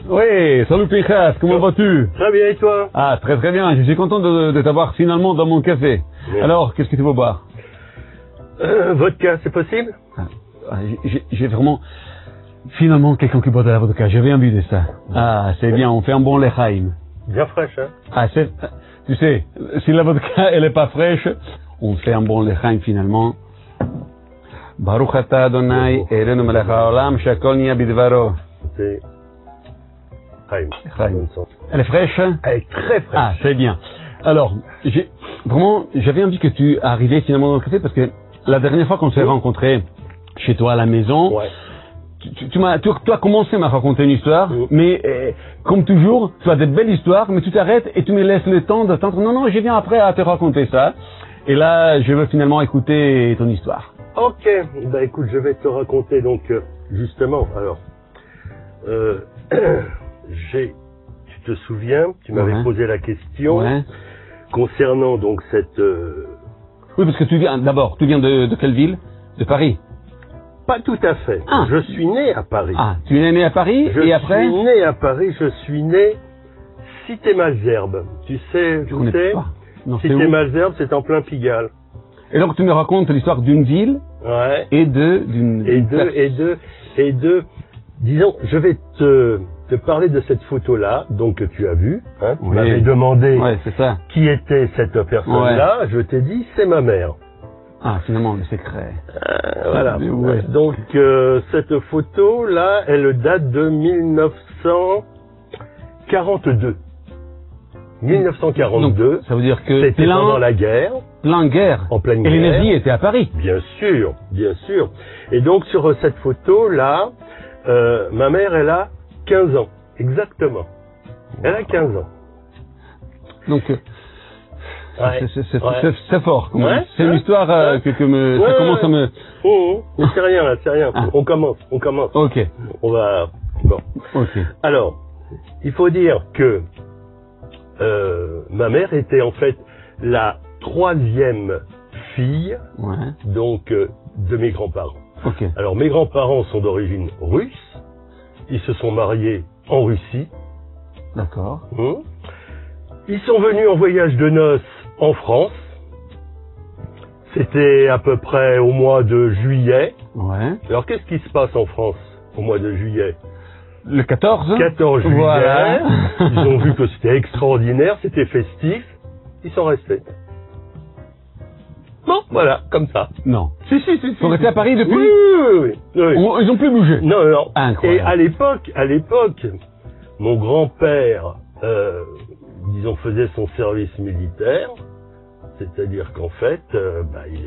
Oui, salut Pinchas, comment vas-tu? Très bien, et toi? Ah, très très bien, je suis content de t'avoir finalement dans mon café. Oui. Alors, qu'est-ce que tu veux boire? Vodka, c'est possible? J'ai vraiment... Finalement, quelqu'un qui boit de la vodka, j'ai rien vu de ça. Ah, c'est bien, on fait un bon lechaim. Bien fraîche, hein? Ah, tu sais, si la vodka, elle est pas fraîche, on fait un bon lechaim finalement. Baruch ata Adonai, Elenu melech haolam, shakol niya bidvaro. C'est... Chaim. Chaim. Bonne sens. Elle est fraîche? Elle est très fraîche. Ah, c'est bien. Alors, j'avais envie que tu arrivais finalement dans le café parce que la dernière fois qu'on s'est rencontrés chez toi à la maison, Ouais. tu as commencé à me raconter une histoire, mais comme toujours, tu as des belles histoires, mais tu t'arrêtes et tu me laisses le temps d'attendre. Non, je viens après à te raconter ça. Et là, je veux finalement écouter ton histoire. Ok, bah écoute, je vais te raconter donc, justement, alors, tu te souviens, tu m'avais posé la question concernant donc cette... Oui, parce que tu viens de quelle ville? De Paris? Pas tout à fait. Ah. Je suis né à Paris. Ah, tu es né à Paris et après? Je suis né à Paris, je suis né Cité Malesherbes. Tu sais Je où connais c'est? pas. Non, c'est Cité où? Malesherbes, c'est en plein Pigalle. Et donc tu me racontes l'histoire d'une ville Ouais. et disons, je vais te parler de cette photo-là, donc que tu as vue, hein. Tu m'avais demandé c'est ça. qui était cette personne-là. Je t'ai dit, c'est ma mère. Ah, finalement, le secret. Voilà. Ouais. Donc, cette photo-là, elle date de 1942. 1942. Donc, ça veut dire que c'était pendant la guerre. Plein guerre. En pleine guerre. Et les guerre. nazis étaient à Paris. Bien sûr, bien sûr. Et donc, sur cette photo-là, ma mère, elle a 15 ans. Exactement. Elle a 15 ans. Donc, c'est fort. C'est une histoire ça commence à me... Mais c'est rien, là, c'est rien. On commence. Ok. On va... Bon. Ok. Alors, il faut dire que ma mère était en fait la 3e fille, donc, de mes grands-parents. Okay. Alors, mes grands-parents sont d'origine russe. Ils se sont mariés en Russie. D'accord. Ils sont venus en voyage de noces en France. C'était à peu près au mois de juillet. Ouais. Alors, qu'est-ce qui se passe en France au mois de juillet? Le 14. 14 juillet. Voilà. Ils ont vu que c'était extraordinaire, c'était festif. Ils sont restés. Bon, voilà, comme ça. Non. Si. Ils sont restés à Paris depuis? Oui. Ils ont plus bougé? Non. Incroyable. Et à l'époque, mon grand-père, disons, faisait son service militaire. C'est-à-dire qu'en fait, il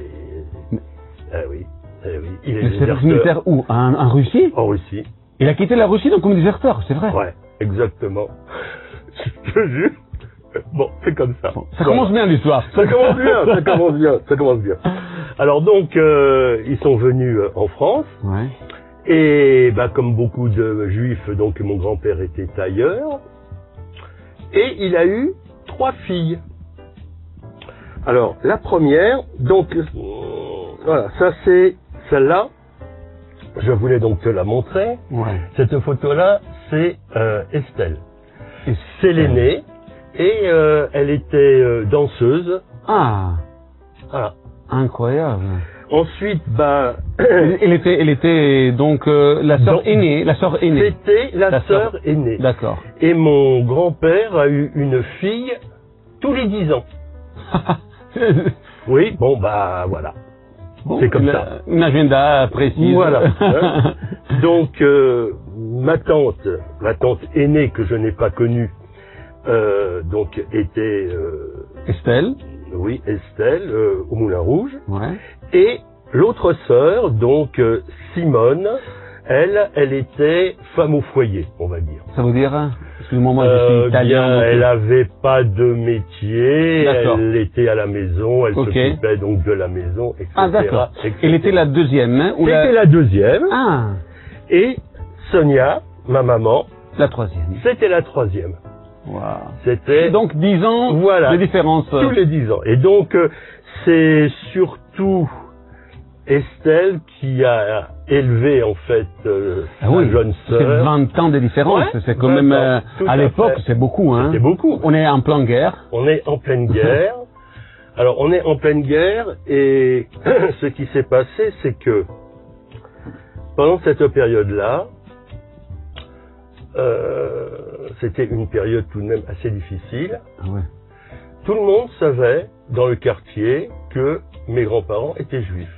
est le service militaire où? En Russie? En Russie. Il a quitté la Russie donc comme déserteur, c'est vrai? Ouais, exactement. Je te jure. Bon, c'est comme ça. Bon, ça commence bien l'histoire. Ça commence bien. Alors donc, ils sont venus en France. Ouais. Et comme beaucoup de juifs, donc mon grand-père était tailleur. Et il a eu 3 filles. Alors, la première, donc, voilà, ça c'est celle-là. Je voulais donc te la montrer. Ouais. Cette photo-là, c'est Estelle. C'est l'aînée. Et elle était danseuse. Ah. Voilà. Incroyable. Ensuite, elle était donc la sœur aînée. C'était la sœur aînée. D'accord. Et mon grand-père a eu une fille tous les 10 ans. Oui, voilà. Bon, c'est comme ça. Un agenda précis. Voilà. Donc, ma tante aînée que je n'ai pas connue, donc était... Estelle. Oui, Estelle, au Moulin Rouge. Ouais. Et l'autre sœur, donc Simone, elle était femme au foyer, on va dire. Ça veut dire, excuse-moi, moi je suis italien. Elle avait pas de métier, d'accord. Elle était à la maison, elle s'occupait donc de la maison, etc. Ah d'accord. Elle était la deuxième, hein, C'était la deuxième. Ah. Et Sonia, ma maman, la troisième. C'était la troisième. Wow. C'était donc 10 ans de différence. Tous les 10 ans. Et donc c'est surtout Estelle qui a élevé en fait sa jeune c'est sœur. 20 ans de différence, Ouais, c'est quand même, tout à à l'époque, fait. c'est beaucoup, hein. C'est beaucoup. On est en pleine guerre. On est en pleine guerre. Alors, on est en pleine guerre et ce qui s'est passé, c'est que pendant cette période-là, c'était une période tout de même assez difficile. Ah ouais. Tout le monde savait dans le quartier que mes grands-parents étaient juifs.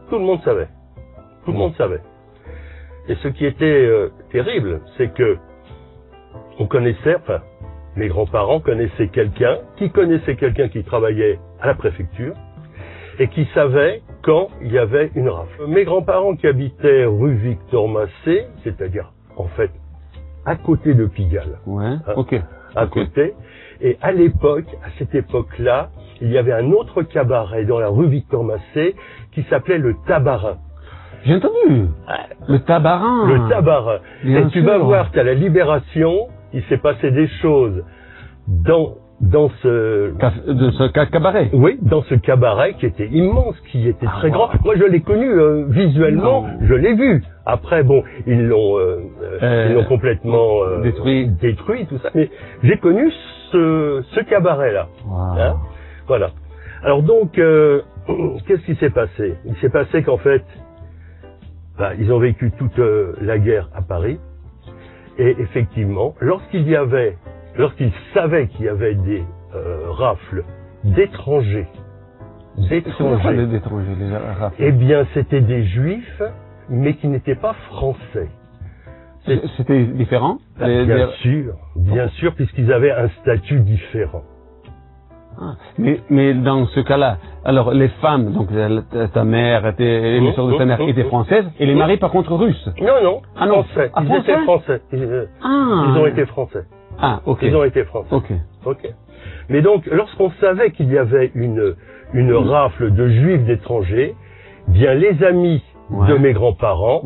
Tout le monde savait. Tout le monde savait. Et ce qui était terrible, c'est que on connaissait, enfin, mes grands-parents connaissaient quelqu'un qui travaillait à la préfecture et qui savait quand il y avait une rafle. Mes grands-parents qui habitaient rue Victor Massé, c'est-à-dire en fait à côté de Pigalle. Ouais, Hein, ok. à côté. Et à l'époque, à cette époque-là, il y avait un autre cabaret dans la rue Victor Massé qui s'appelait le Tabarin. J'ai entendu. Le Tabarin. Le Tabarin. Bien Et tu sûr. vas voir qu'à la Libération, il s'est passé des choses dans ce... De ce cabaret. Oui, dans ce cabaret qui était immense, qui était Ah, très wow. grand. Moi, je l'ai connu visuellement, Non. je l'ai vu. Après, bon, ils l'ont complètement détruit, tout ça. Mais j'ai connu ce cabaret-là. Wow. Hein, voilà. Alors donc, qu'est-ce qui s'est passé? Il s'est passé qu'en fait, ils ont vécu toute la guerre à Paris. Et effectivement, lorsqu'ils savaient qu'il y avait des rafles d'étrangers, Les étrangers, les Arabes. eh bien, c'était des juifs, mais qui n'étaient pas français. C'était différent. Bien sûr, puisqu'ils avaient un statut différent. Ah, mais dans ce cas-là, alors les femmes, donc ta mère, les sœurs de ta mère étaient françaises, et les maris par contre russes. Non, Ah non. français. Ah, Ils français étaient français. Ils ont été français. Ah, ok. Ils ont été français. Ok. Ok. Mais donc, lorsqu'on savait qu'il y avait une rafle de juifs d'étrangers, bien les amis de mes grands-parents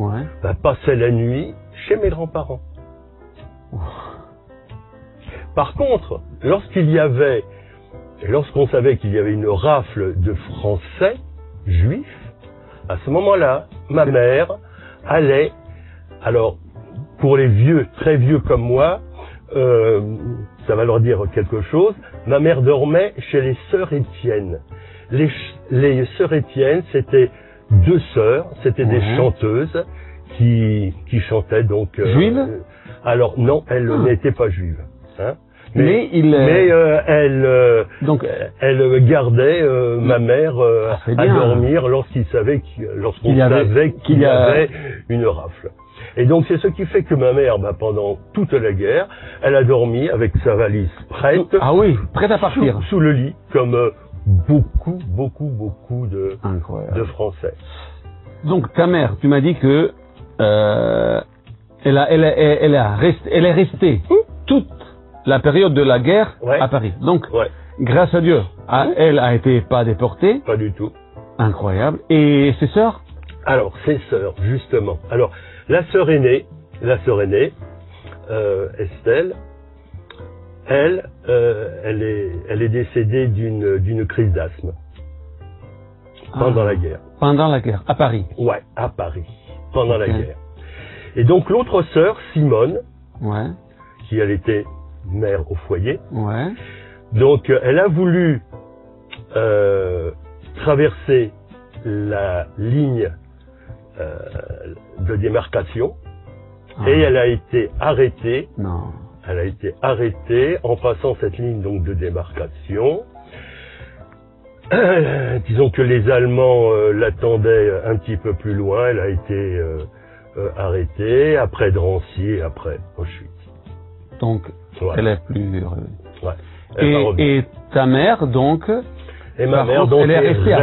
passaient la nuit chez mes grands-parents. Par contre, lorsqu'on savait qu'il y avait une rafle de Français juifs, à ce moment-là, ma mère allait, alors pour les vieux, très vieux comme moi, ça va leur dire quelque chose, ma mère dormait chez les sœurs Étienne. Les sœurs Étienne, c'était deux sœurs, c'était des chanteuses qui chantaient donc... Juives alors non, elles n'étaient pas juives. Hein. Mais elle gardait ma mère à dormir lorsqu'on savait qu'il y avait une rafle. Et donc c'est ce qui fait que ma mère, pendant toute la guerre, elle a dormi avec sa valise prête. Ah oui, prête à partir. Sous le lit, comme beaucoup de Français. Donc ta mère, tu m'as dit que elle est restée toute la période de la guerre à Paris. Donc, grâce à Dieu, elle a été pas déportée. Pas du tout. Incroyable. Et ses sœurs? Alors, ses sœurs, justement. Alors, la sœur aînée, Estelle, elle est décédée d'une crise d'asthme pendant la guerre. Pendant la guerre, à Paris. Ouais, à Paris, pendant la guerre. Et donc l'autre sœur, Simone, qui elle était mère au foyer, donc elle a voulu traverser la ligne de démarcation et elle a été arrêtée. Non. Elle a été arrêtée en passant cette ligne donc de démarcation. Disons que les Allemands l'attendaient un petit peu plus loin. Elle a été arrêtée après Drancy et après Auschwitz. Donc, elle est plus heureuse. Et ta mère, donc, et ma mère, donc, elle est restée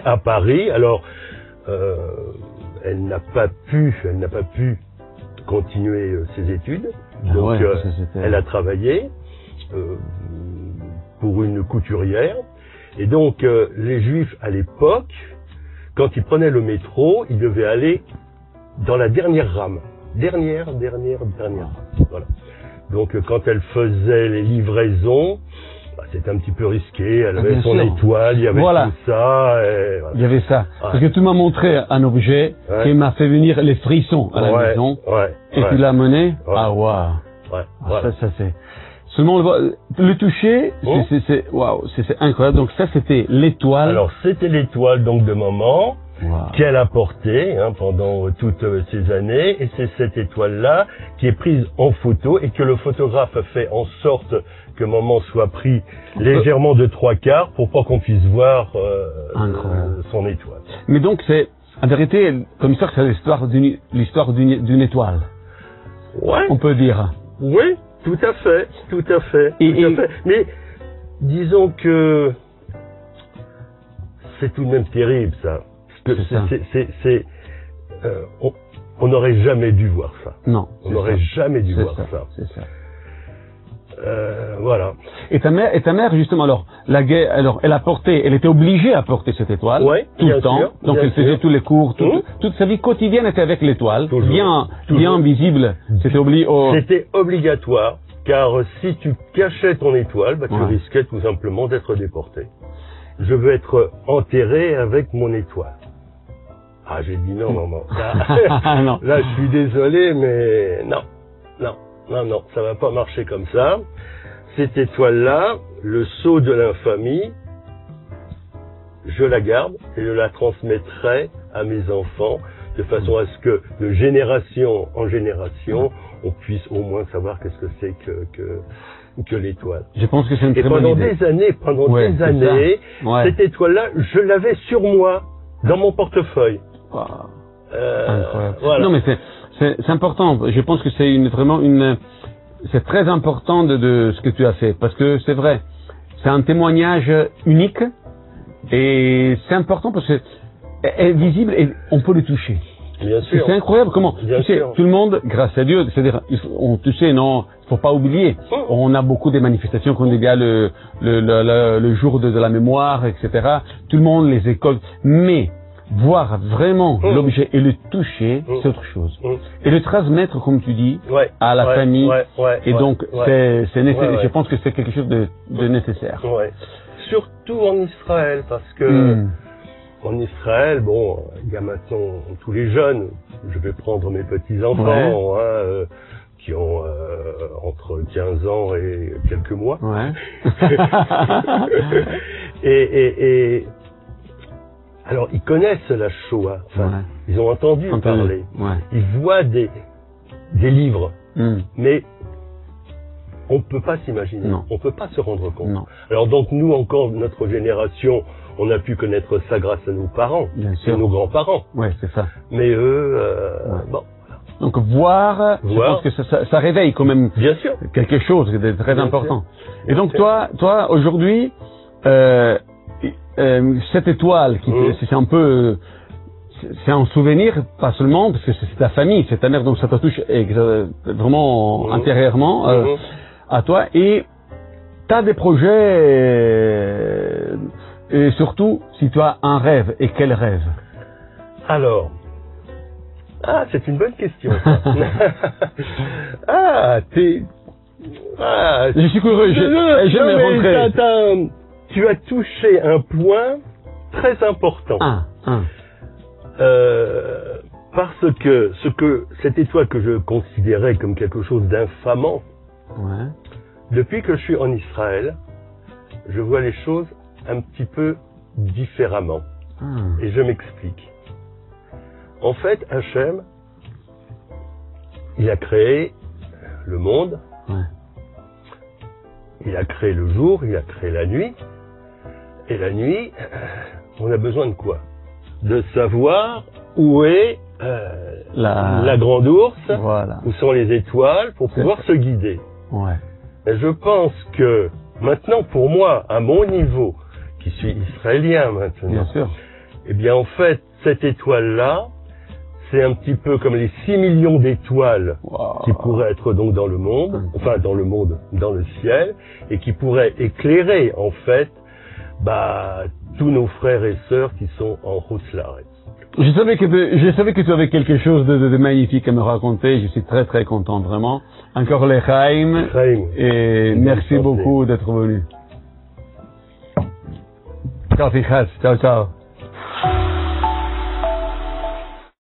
à Paris. Alors, elle n'a pas pu continuer ses études. Donc, elle a travaillé pour une couturière. Et donc, les Juifs, à l'époque, quand ils prenaient le métro, ils devaient aller dans la dernière rame. Dernière rame. Voilà. Donc, quand elle faisait les livraisons, c'était un petit peu risqué, elle avait Bien son sûr. étoile, il y avait Voilà. tout ça. Et voilà. Il y avait ça. Ouais. Parce que tu m'as montré un objet Ouais. qui m'a fait venir les frissons à la Ouais, maison. ouais, Et ouais, tu l'as mené. Ouais. Ah, waouh. ouais, Ah, voilà. ça c'est. Seulement le toucher, Oh. waouh, c'est incroyable. Donc ça c'était l'étoile. Alors c'était l'étoile donc de maman Waouh. qu'elle a portée pendant toutes ces années, et c'est cette étoile-là qui est prise en photo et que le photographe fait en sorte que maman soit pris légèrement de 3/4 pour pas qu'on puisse voir Incroyable. son étoile. Mais donc c'est, en vérité, comme ça, c'est l'histoire d'une étoile. Ouais. On peut dire. Oui, tout à fait, tout à fait, Et- tout à et- fait. Mais disons que c'est tout de même terrible ça. Parce que C'est ça. on n'aurait jamais dû voir ça. Non. On c'est n'aurait ça. jamais dû C'est voir ça. C'est ça. Voilà. Et ta mère, justement, alors, elle a porté, elle était obligée à porter cette étoile. Ouais, tout bien le temps. sûr, Donc bien elle faisait sûr. tous les cours, Mmh. toute sa vie quotidienne était avec l'étoile. Toujours. Bien Toujours. visible. C'était obligé. C'était obligatoire, car si tu cachais ton étoile, bah, tu Ouais. risquais tout simplement d'être déporté. Je veux être enterré avec mon étoile. Ah, j'ai dit non, maman. Là, Non. là, je suis désolé, mais non, ça va pas marcher comme ça. Cette étoile-là, le sceau de l'infamie, je la garde et je la transmettrai à mes enfants de façon à ce que de génération en génération, on puisse au moins savoir qu'est-ce que c'est que l'étoile. Je pense que c'est une Et très bonne pendant idée. des années, Ouais, c'est ça. Ouais. cette étoile-là, je l'avais sur moi, dans mon portefeuille. Wow. Incroyable. Voilà. Non, mais c'est important. Je pense que c'est c'est très important de ce que tu as fait, parce que c'est vrai, c'est un témoignage unique et c'est important parce que elle est visible et on peut le toucher. Bien sûr. C'est incroyable comment. Bien Tu sais, sûr. tout le monde, grâce à Dieu, c'est-à-dire, tu sais, non, faut pas oublier. On a beaucoup de manifestations qu'on dit le jour de la mémoire, etc. Tout le monde, les écoles, mais voir vraiment l'objet et le toucher, c'est autre chose. Et le transmettre, comme tu dis, Ouais, à la ouais, famille. ouais, ouais, Et ouais, donc, ouais. c'est nécessaire. Ouais, ouais. Je pense que c'est quelque chose de nécessaire. Ouais. Surtout en Israël, parce que Hmm. en Israël, bon, il y a maintenant tous les jeunes, je vais prendre mes petits-enfants, Ouais. qui ont entre 15 ans et quelques mois. Ouais. et alors, ils connaissent la Shoah, enfin, Ouais. ils ont entendu parler, Ouais. ils voient des livres, Hmm. mais on peut pas s'imaginer, Non. on peut pas se rendre compte. Non. Alors donc nous encore, notre génération, on a pu connaître ça grâce à nos parents, Bien et sûr. nos grands-parents, Ouais, c'est ça. mais eux, Ouais. bon, Donc voir, je Voir. pense que ça réveille quand même bien sûr. quelque chose de très Bien important. sûr. Et donc Bien toi aujourd'hui, cette étoile, c'est un peu, c'est un souvenir, pas seulement parce que c'est ta famille, c'est ta mère, donc ça te touche vraiment intérieurement à toi. Et t'as des projets, et surtout si tu as un rêve, et quel rêve? Alors, c'est une bonne question. Ça. Je suis curieux, j'aime mais rentrer. tu as touché un point très important. Parce que cette étoile que je considérais comme quelque chose d'infamant, Ouais. depuis que je suis en Israël, je vois les choses un petit peu différemment. Et je m'explique. En fait, Hachem, il a créé le monde, Ouais. il a créé le jour, il a créé la nuit. Et la nuit, on a besoin de quoi? De savoir où est la grande ours, Voilà. où sont les étoiles, pour pouvoir se guider. Ouais. Et je pense que maintenant, pour moi, à mon niveau, qui suis israélien maintenant, Bien sûr. eh bien en fait, cette étoile-là, c'est un petit peu comme les 6 millions d'étoiles Wow. qui pourraient être donc dans le monde, enfin dans le monde, dans le ciel, et qui pourraient éclairer en fait tous nos frères et sœurs qui sont en Rousslaret. Je savais que tu avais quelque chose de magnifique à me raconter. Je suis très très content vraiment. Encore les Chaim. Chaim. Et Bonne merci santé. beaucoup d'être venu. Ciao, Fichas. Ciao, ciao.